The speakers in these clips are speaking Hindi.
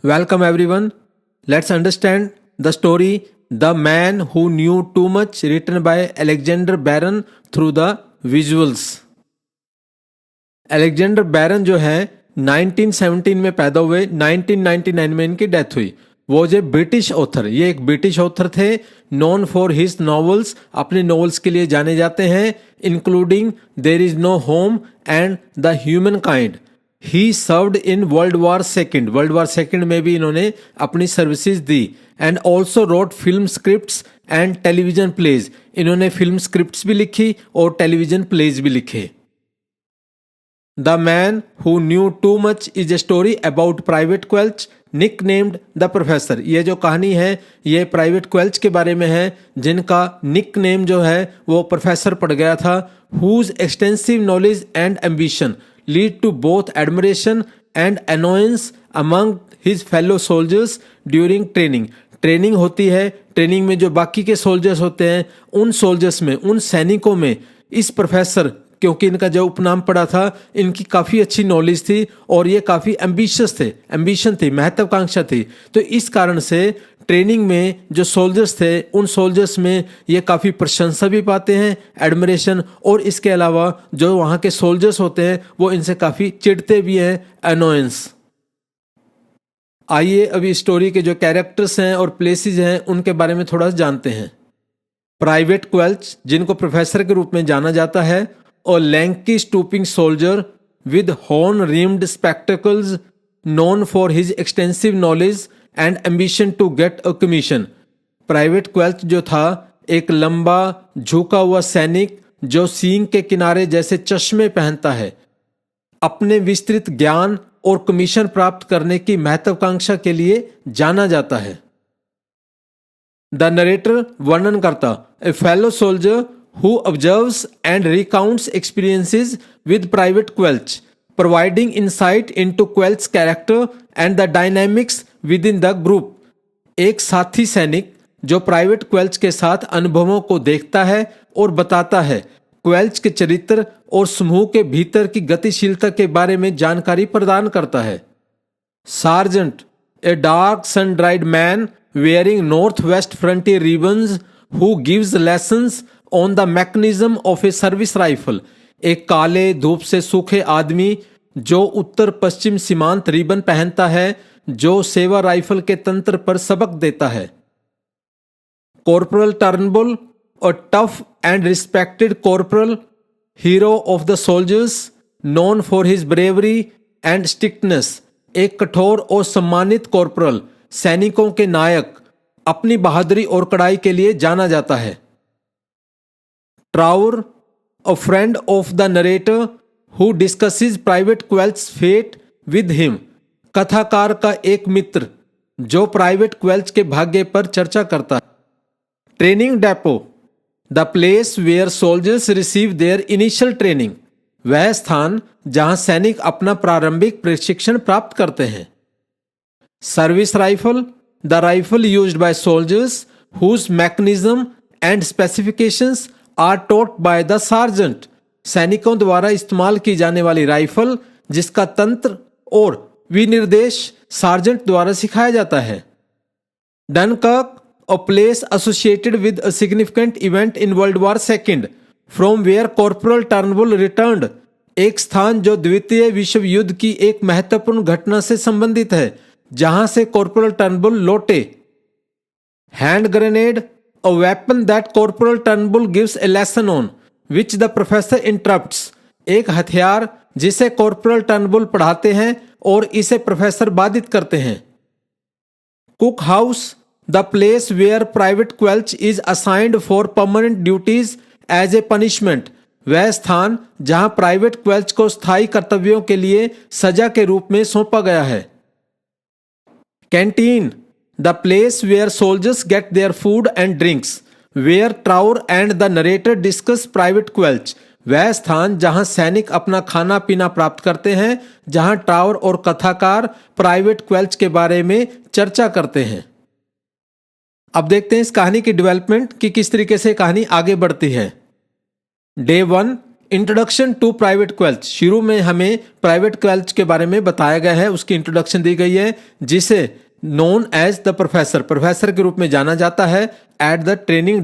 Welcome everyone. Let's understand the story The Man Who Knew Too Much, written by Alexander Barron through the visuals. Alexander Barron जो है 1917 में पैदा हुए, 1999 में इनकी डेथ हुई. वो जो ब्रिटिश ऑथर, ये एक ब्रिटिश ऑथर थे, नोन फॉर हिज नॉवेल्स, अपने नॉवेल्स के लिए जाने जाते हैं, including there is no home and the human kind. He served in world war second में भी इन्होंने अपनी सर्विसेज दी. And also wrote film scripts and television plays. इन्होंने फिल्म स्क्रिप्ट्स भी लिखी और टेलीविजन प्लेज भी लिखे. The Man Who Knew Too Much is a story about Private Quelch, nicknamed the Professor. ये जो कहानी है ये प्राइवेट क्वेल्च के बारे में है, जिनका निक नेम जो है वो प्रोफेसर पड़ गया था. Whose extensive knowledge and ambition lead to both admiration and annoyance among his fellow soldiers during training. Training होती है, ट्रेनिंग में जो बाकी के सोल्जर्स होते हैं, उन सोल्जर्स में, उन सैनिकों में इस प्रोफेसर, क्योंकि इनका जो उपनाम पड़ा था, इनकी काफ़ी अच्छी नॉलेज थी और ये काफ़ी एम्बिशन थी, महत्वाकांक्षा थी. तो इस कारण से ट्रेनिंग में जो सोल्जर्स थे, उन सोल्जर्स में ये काफ़ी प्रशंसा भी पाते हैं, एडमिरेशन, और इसके अलावा जो वहाँ के सोल्जर्स होते हैं वो इनसे काफ़ी चिढ़ते भी हैं, अनोयंस. आइए अभी स्टोरी के जो कैरेक्टर्स हैं और प्लेसेस हैं उनके बारे में थोड़ा जानते हैं. प्राइवेट क्वेल्च, जिनको प्रोफेसर के रूप में जाना जाता है, और lanky stooping soldier with horn rimmed spectacles known for his extensive knowledge and ambition to get a commission. Private Quelch जो था एक लंबा झुका हुआ सैनिक जो सींग के किनारे जैसे चश्मे पहनता है, अपने विस्तृत ज्ञान और कमीशन प्राप्त करने की महत्वाकांक्षा के लिए जाना जाता है. द नरेटर वर्णन करता, a fellow soldier who observes and recounts experiences with Private Quelch, providing insight into Quelch's character and the dynamics within the group. एक साथी सैनिक जो प्राइवेट क्वेल्च के साथ अनुभवों को देखता है और बताता है, क्वेल्च के चरित्र और समूह के भीतर की गतिशीलता के बारे में जानकारी प्रदान करता है. Sergeant, a dark sun dried man wearing northwest frontier ribbons who gives lessons on the mechanism of a service rifle. एक काले धूप से सूखे आदमी जो उत्तर पश्चिम सीमांत रिबन पहनता है, जो सेवा राइफल के तंत्र पर सबक देता है. Corporal Turnbull, a tough and respected corporal, hero of the soldiers, known for his bravery and strictness. एक कठोर और सम्मानित कॉर्पोरल, सैनिकों के नायक, अपनी बहादुरी और कड़ाई के लिए जाना जाता है. Trower, a friend of the narrator who discusses Private Quelch's fate with him. कथाकार का एक मित्र जो प्राइवेट क्वेल्च के भाग्य पर चर्चा करता है. Training depot, the place where soldiers receive their initial training. वह स्थान जहां सैनिक अपना प्रारंभिक प्रशिक्षण प्राप्त करते हैं. Service rifle, the rifle used by soldiers whose mechanism and specifications are taught by the sergeant. सैनिकों द्वारा इस्तेमाल की जाने वाली राइफल जिसका तंत्र और विनिर्देश सार्जेंट द्वारा सिखाया जाता है. Dunkirk, a place associated with a significant event in World War II, from where Corporal Turnbull returned. एक स्थान जो द्वितीय विश्व युद्ध की एक महत्वपूर्ण घटना से संबंधित है, जहां से कॉर्पोरल टर्नबुल लौटे. Hand grenade, a weapon that Corporal Turnbull gives a lesson on, which the professor interrupts. एक हथियार जिसे कॉर्पोरल टर्नबुल पढ़ाते हैं और इसे प्रोफेसर बाधित करते हैं. Cook house, the place where Private Quelch is assigned for permanent duties as a punishment. वह स्थान जहां प्राइवेट क्वेल्च को स्थायी कर्तव्यों के लिए सजा के रूप में सौंपा गया है. Canteen, the place where soldiers get their food and drinks, where Trower and the narrator discuss Private Quelch. वह स्थान जहां सैनिक अपना खाना पीना प्राप्त करते हैं, जहां ट्रावर और कथाकार प्राइवेट क्वेल्च के बारे में चर्चा करते हैं. अब देखते हैं इस कहानी की डेवलपमेंट कि किस तरीके से कहानी आगे बढ़ती है. डे 1, इंट्रोडक्शन टू प्राइवेट क्वेल्च, शुरू में हमें प्राइवेट क्वेल्च के बारे में बताया गया है, उसकी इंट्रोडक्शन दी गई है, जिसे नोन एज द प्रोफेसर के रूप में जाना जाता है एट द ट्रेनिंग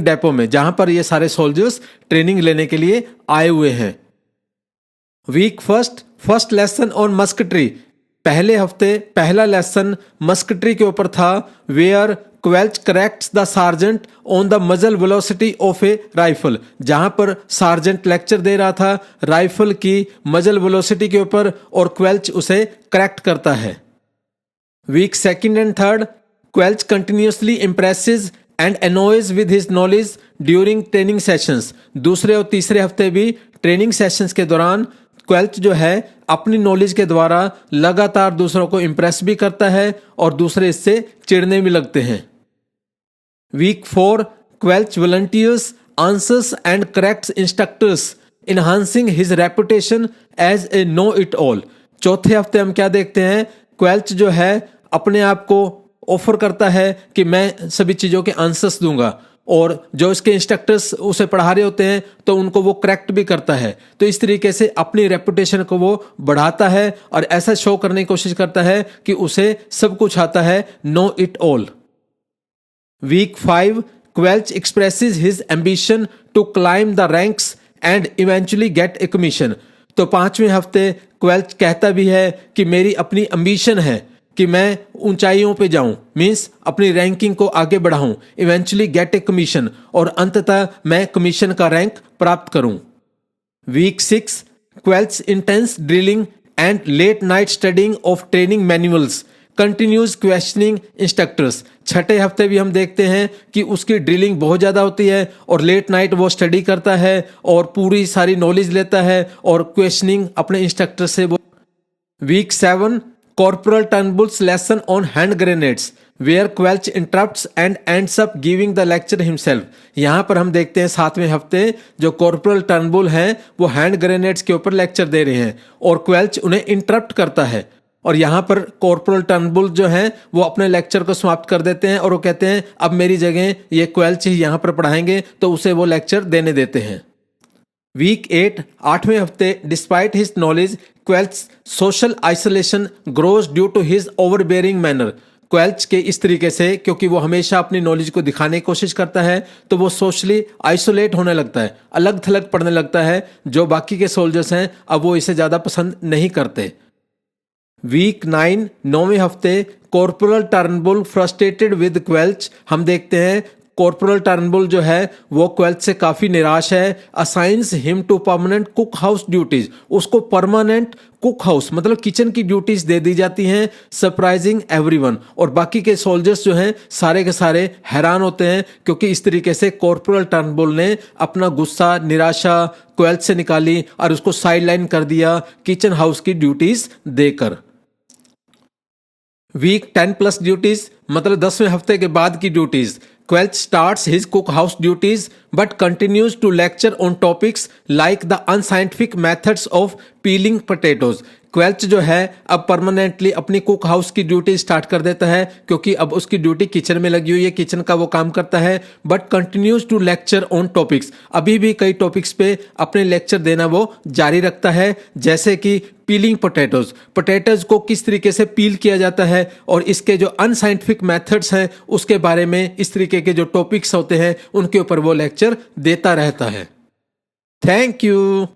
डेपो में, जहां पर ये सारे सोल्जर्स ट्रेनिंग लेने के लिए आए हुए हैं। Week first lesson on musketry, पहले हफ्ते पहला लेसन मस्कट्री के ऊपर था, where Quelch corrects the sergeant on the muzzle velocity of a rifle, जहां पर सार्जेंट लेक्चर दे रहा था राइफल की मजल वेलोसिटी के ऊपर और क्वेल्च उसे करेक्ट करता है। Week second and third, Quelch continuously impresses and annoys with his knowledge during training sessions, दूसरे और तीसरे हफ्ते भी ट्रेनिंग सेशंस के दौरान क्वेल्च जो है अपनी नॉलेज के द्वारा लगातार दूसरों को इम्प्रेस भी करता है और दूसरे इससे चिढ़ने भी लगते हैं। Week 4, Quelch volunteers answers and corrects instructors enhancing his reputation as a know it all, चौथे हफ्ते हम क्या देखते हैं, क्वेल्च जो है अपने आप को ऑफर करता है कि मैं सभी चीज़ों के आंसर्स दूंगा, और जो इसके इंस्ट्रक्टर्स उसे पढ़ा रहे होते हैं तो उनको वो करेक्ट भी करता है। तो इस तरीके से अपनी रेपुटेशन को वो बढ़ाता है और ऐसा शो करने की कोशिश करता है कि उसे सब कुछ आता है, know it all. Week 5, Quelch expresses his ambition to climb the ranks and eventually get a commission, तो पांचवें हफ्ते क्वेल्च कहता भी है कि मेरी अपनी एम्बिशन है कि मैं ऊंचाइयों पे जाऊं, मींस अपनी रैंकिंग को आगे बढ़ाऊं, इवेंचुअली गेट ए कमीशन, और अंततः मैं कमीशन का रैंक प्राप्त करूं। Week 6, Quelch intense drilling and late night studying of training manuals continues questioning instructors, छठे हफ्ते भी हम देखते हैं कि उसकी ड्रिलिंग बहुत ज़्यादा होती है और लेट नाइट वो स्टडी करता है और पूरी सारी नॉलेज लेता है और क्वेश्चनिंग अपने इंस्ट्रक्टर से वो। Week 7, Corporal Turnbull's lesson on hand grenades, where Quelch interrupts and ends up giving the lecture himself. यहाँ पर हम देखते हैं 7वें हफ्ते जो कॉर्पोरल टर्नबुल हैं वो हैंड ग्रेनेड्स के ऊपर लेक्चर दे रहे हैं और क्वेल्च उन्हें इंटरप्ट करता है, और यहाँ पर कॉर्पोरल टर्नबुल जो हैं वो अपने लेक्चर को समाप्त कर देते हैं और वो कहते हैं अब मेरी जगह ये क्वेल्च ही यहाँ पर पढ़ाएंगे, तो उसे वो लेक्चर देने देते हैं। वीक 8, 8वें हफ्ते, despite his knowledge Quelch social isolation grows due to his overbearing manner, Quelch के इस तरीके से क्योंकि वो हमेशा अपनी नॉलेज को दिखाने की कोशिश करता है तो वो सोशली आइसोलेट होने लगता है, अलग थलग पड़ने लगता है, जो बाकी के सोल्जर्स हैं अब वो इसे ज़्यादा पसंद नहीं करते। वीक 9, 9वें हफ्ते, कॉर्पोरल टर्नबुल फ्रस्ट्रेटेड विद क्वेल्च, हम देखते हैं कॉर्पोरल टर्नबुल जो है वो क्वेल्च से काफ़ी निराश है। Assigns him to permanent cook house duties, उसको परमानेंट कुक हाउस मतलब किचन की ड्यूटीज दे दी जाती हैं, सरप्राइजिंग एवरीवन, और बाकी के सोल्जर्स जो हैं सारे के सारे हैरान होते हैं क्योंकि इस तरीके से कॉर्पोरल टर्नबुल ने अपना गुस्सा निराशा क्वेल्च से निकाली और उसको साइडलाइन कर दिया किचन हाउस की ड्यूटीज देकर। वीक 10+ ड्यूटीज मतलब 10वें हफ्ते के बाद की duties, Quelch starts his cookhouse duties but continues to lecture on topics like the unscientific methods of peeling potatoes. क्वेल्च जो है अब परमानेंटली अपनी कुक हाउस की ड्यूटी स्टार्ट कर देता है क्योंकि अब उसकी ड्यूटी किचन में लगी हुई है, किचन का वो काम करता है, but continues to lecture on topics, अभी भी कई टॉपिक्स पे अपने लेक्चर देना वो जारी रखता है, जैसे कि पीलिंग पोटैटोज को किस तरीके से पील किया जाता है और इसके जो अनसाइंटिफिक मेथड्स हैं उसके बारे में, इस तरीके के जो टॉपिक्स होते हैं उनके ऊपर वो लेक्चर देता रहता है। Thank you.